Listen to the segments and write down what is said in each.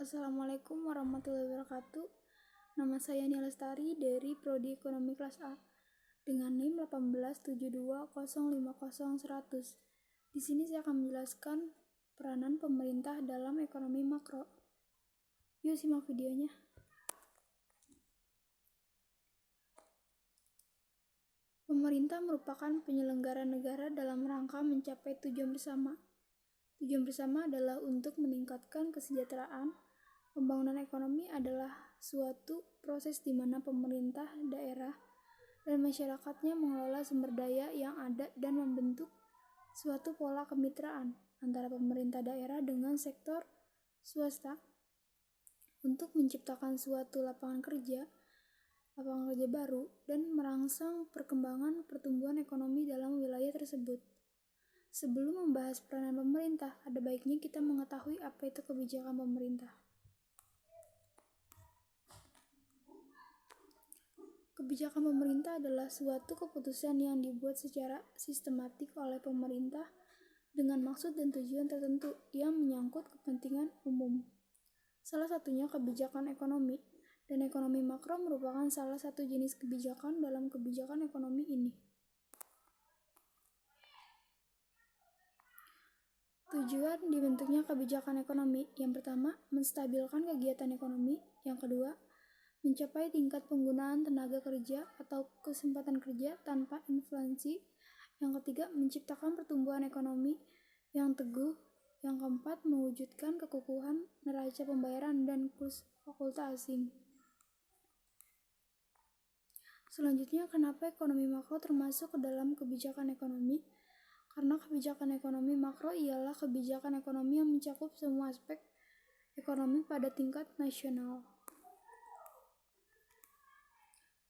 Assalamualaikum warahmatullahi wabarakatuh. Nama saya Nia Lestari dari Prodi Ekonomi Kelas A dengan NIM 18720500100. Di sini saya akan menjelaskan peranan pemerintah dalam ekonomi makro. Yuk simak videonya. Pemerintah merupakan penyelenggara negara dalam rangka mencapai tujuan bersama. Tujuan bersama adalah untuk meningkatkan kesejahteraan. Pembangunan ekonomi adalah suatu proses di mana pemerintah, daerah, dan masyarakatnya mengelola sumber daya yang ada dan membentuk suatu pola kemitraan antara pemerintah daerah dengan sektor swasta untuk menciptakan suatu lapangan kerja baru, dan merangsang perkembangan pertumbuhan ekonomi dalam wilayah tersebut. Sebelum membahas peranan pemerintah, ada baiknya kita mengetahui apa itu kebijakan pemerintah. Kebijakan pemerintah adalah suatu keputusan yang dibuat secara sistematik oleh pemerintah dengan maksud dan tujuan tertentu yang menyangkut kepentingan umum. Salah satunya kebijakan ekonomi, dan ekonomi makro merupakan salah satu jenis kebijakan dalam kebijakan ekonomi ini. Tujuan dibentuknya kebijakan ekonomi: yang pertama, menstabilkan kegiatan ekonomi; yang kedua, mencapai tingkat penggunaan tenaga kerja atau kesempatan kerja tanpa inflasi; yang ketiga, menciptakan pertumbuhan ekonomi yang teguh; yang keempat, mewujudkan kekukuhan neraca pembayaran dan kurs valuta asing. Selanjutnya, kenapa ekonomi makro termasuk ke dalam kebijakan ekonomi? Karena kebijakan ekonomi makro ialah kebijakan ekonomi yang mencakup semua aspek ekonomi pada tingkat nasional.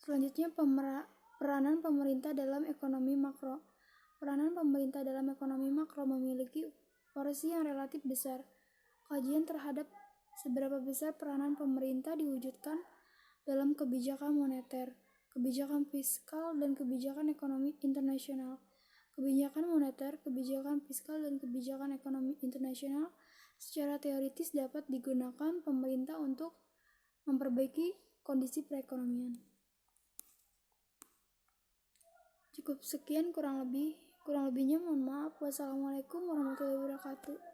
Selanjutnya, peranan pemerintah dalam ekonomi makro. Peranan pemerintah dalam ekonomi makro memiliki porsi yang relatif besar. Kajian terhadap seberapa besar peranan pemerintah diwujudkan dalam kebijakan moneter, kebijakan fiskal, dan kebijakan ekonomi internasional. Kebijakan moneter, kebijakan fiskal, dan kebijakan ekonomi internasional secara teoritis dapat digunakan pemerintah untuk memperbaiki kondisi perekonomian. Cukup sekian, kurang lebihnya mohon maaf. Wassalamualaikum warahmatullahi wabarakatuh.